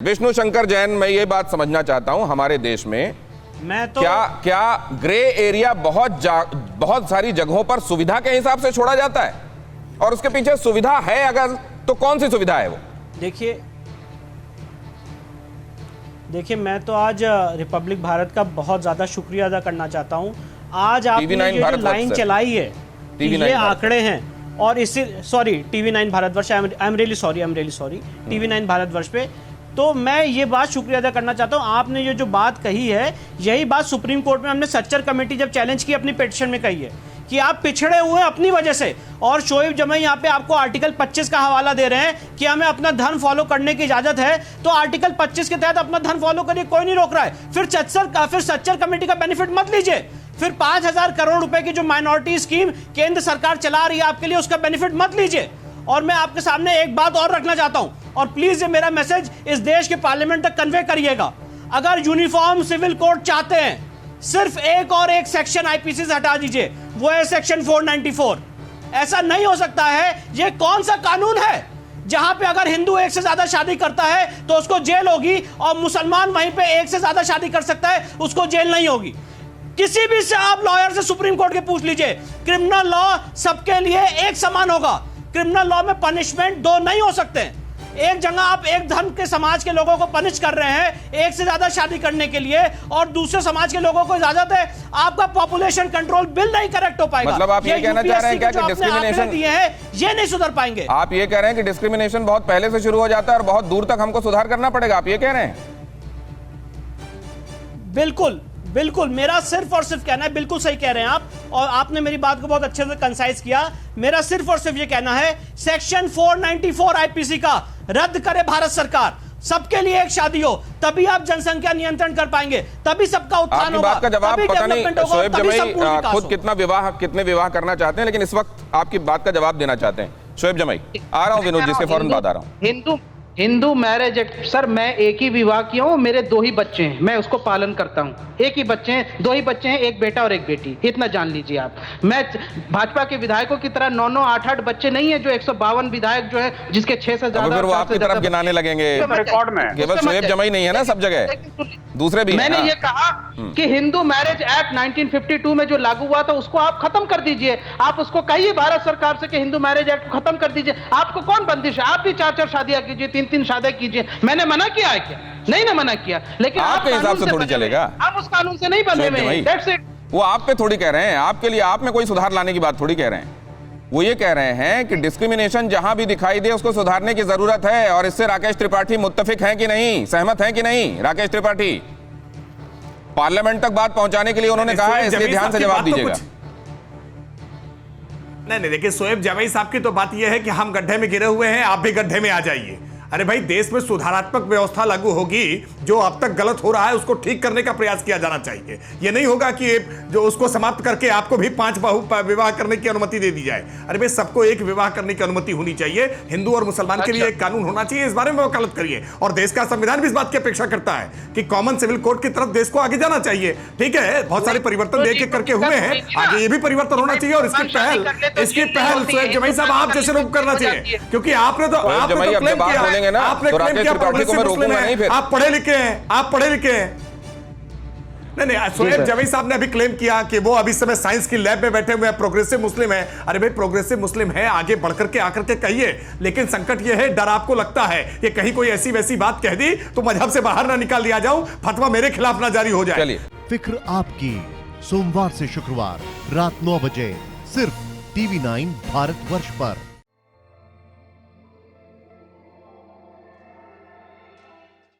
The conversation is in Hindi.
विष्णु शंकर जैन, मैं ये बात समझना चाहता हूं, हमारे देश में क्या ग्रे एरिया बहुत सारी जगहों पर सुविधा के हिसाब से छोड़ा जाता है? और उसके पीछे सुविधा है अगर, तो कौन सी सुविधा है वो? देखिए मैं तो आज रिपब्लिक भारत का बहुत ज्यादा शुक्रिया अदा करना चाहता हूं। आज आपने ये जो लाइन चलाई है, ये आंकड़े हैं, और इससे TV9 Bharatvarsh, I am really sorry TV9 Bharatvarsh पे, तो मैं ये बात शुक्रिया अदा करना चाहता हूं। आपने ये जो बात कही है, यही बात सुप्रीम कोर्ट में हमने सच्चर कमेटी जब चैलेंज की अपनी पिटीशन में कही है कि आप पिछड़े हुए अपनी वजह से। और शोएब जमई यहाँ पे आपको आर्टिकल 25 का हवाला दे रहे हैं कि हमें अपना धर्म फॉलो करने की इजाजत है, तो आर्टिकल 25 के तहत अपना धर्म फॉलो करिए, कोई नहीं रोक रहा है। फिर सच्चर कमेटी का बेनिफिट मत लीजिए। फिर 5,000 करोड़ रुपए की जो माइनॉरिटी स्कीम केंद्र सरकार चला रही है आपके लिए, उसका बेनिफिट मत लीजिए। और मैं आपके सामने एक बात और रखना चाहता हूं, और प्लीज ये मेरा मैसेज इस देश के पार्लियामेंट तक कन्वे करिएगा। अगर यूनिफॉर्म सिविल कोड चाहते हैं, सिर्फ एक सेक्शन आईपीसी से हटा दीजिए, वो है सेक्शन 494। ऐसा नहीं हो सकता है। ये कौन सा कानून है जहां पे अगर हिंदू एक से ज्यादा शादी करता है तो उसको जेल होगी, और मुसलमान वहीं पे एक से ज्यादा शादी कर सकता है, उसको जेल नहीं होगी। किसी भी से आप लॉयर से सुप्रीम कोर्ट के पूछ लीजिए, क्रिमिनल लॉ सबके लिए एक समान होगा। क्रिमिनल लॉ में पनिशमेंट दो नहीं हो सकते। एक जगह आप एक धर्म के समाज के लोगों को पनिश कर रहे हैं एक से ज्यादा शादी करने के लिए, और दूसरे समाज के लोगों को इजाजत है। आपका पॉपुलेशन कंट्रोल बिल नहीं करेक्ट हो पाएगा। मतलब आप ये कहना चाह रहे हैं क्या कि डिस्क्रिमिनेशन दिए हैं ये नहीं सुधर पाएंगे? आप ये कह रहे हैं कि डिस्क्रिमिनेशन बहुत पहले से शुरू हो जाता है और बहुत दूर तक हमको सुधार करना पड़ेगा, आप ये कह रहे हैं? बिल्कुल मेरा सिर्फ और सिर्फ कहना है, बिल्कुल सही कह रहे हैं आप, और आपने मेरी बात को बहुत अच्छे से कंसाइज किया। मेरा सिर्फ और सिर्फ ये कहना है, सेक्शन 494 आईपीसी का रद्द करे भारत सरकार। सबके लिए एक शादी हो, तभी आप जनसंख्या नियंत्रण कर पाएंगे, तभी सबका उत्थान होगा। बात का जवाब पता नहीं शोएब जमई खुद कितने विवाह करना चाहते हैं, लेकिन इस वक्त आपकी बात का जवाब देना चाहते हैं। शोएब जमई, आ रहा हूं विनोद जी से फौरन बात आ रहा हूं। हिंदू मैरिज एक्ट, सर मैं एक ही विवाह किया हूँ, मेरे 2 ही बच्चे हैं, मैं उसको पालन करता हूँ। एक ही बच्चे हैं, 2 ही बच्चे हैं, एक बेटा और एक बेटी, इतना जान लीजिए आप। मैं भाजपा के विधायकों की तरह 9-9, 8-8 बच्चे नहीं है, जो 152 विधायक जो है, जिसके 6 से ज्यादा वो आपकी तरफ गिनाने लगेंगे। रिकॉर्ड में केवल शोएब जमई नहीं है ना, सब जगह दूसरे भी। मैंने ये कहा कि हिंदू मैरिज एक्ट 1952 में जो लागू हुआ था, उसको आप खत्म कर दीजिए। आप उसको कहिए भारत सरकार से कि हिंदू मैरिज एक्ट खत्म कर दीजिए। आपको कौन बंदिश है? आप भी 4-4 शादियां कीजिए, 3-3 शादियां कीजिए। मैंने मना किया है क्या? नहीं ना मना किया, लेकिन आपके हिसाब से थोड़ी चलेगा। आप उस कानून से नहीं बंधे हुए। That's it. वो आप पे थोड़ी कह रहे हैं, आपके लिए आप में कोई सुधार लाने की बात थोड़ी कह रहे हैं। वो ये कह रहे हैं कि डिस्क्रिमिनेशन जहां भी दिखाई दे उसको सुधारने की जरूरत है। और इससे राकेश त्रिपाठी मुत्तफिक हैं कि नहीं, सहमत हैं कि नहीं? राकेश त्रिपाठी, पार्लियामेंट तक बात पहुंचाने के लिए उन्होंने कहा है, इसलिए ध्यान से जवाब दीजिएगा। नहीं, देखिए शोएब जमई साहब की तो बात यह है कि हम गड्ढे में गिरे हुए हैं, आप भी गड्ढे में आ जाइए। अरे भाई, देश में सुधारात्मक व्यवस्था लागू होगी, जो अब तक गलत हो रहा है उसको ठीक करने का प्रयास किया जाना चाहिए। यह नहीं होगा कि जो उसको समाप्त करके आपको भी 5 विवाह करने की अनुमति दे दी जाए। अरे भाई, सबको एक विवाह करने की अनुमति होनी चाहिए। हिंदू और मुसलमान के लिए एक कानून होना चाहिए, इस बारे में वकालत करिए। और देश का संविधान भी इस बात की अपेक्षा करता है कि कॉमन सिविल कोड की तरफ देश को आगे जाना चाहिए। ठीक है, बहुत सारे परिवर्तन देख के करके हुए हैं, आगे ये भी परिवर्तन होना चाहिए। और इसकी पहल शोएब जमई साहब आप जैसे लोग करना चाहिए, क्योंकि आपने तो क्लेम किया, आपने क्लेम किया प्रोग्रेसिव मुस्लिम है, आप पढ़े लिखे हैं, नहीं, शोएब जमई साहब ने अभी क्लेम किया कि वो अभी समय साइंस की लैब में बैठे हुए हैं, प्रोग्रेसिव मुस्लिम है। अरे भाई, प्रोग्रेसिव मुस्लिम है, आगे बढ़कर के आकर के कहिए। लेकिन संकट ये है, डर आपको लगता है कि कहीं कोई ऐसी वैसी बात कह दी तो मजहब से बाहर ना निकाल दिया जाऊं, फतवा मेरे खिलाफ ना जारी हो जाए। फिक्र आपकी, सोमवार से शुक्रवार रात 9 बजे सिर्फ TV9 भारतवर्ष पर।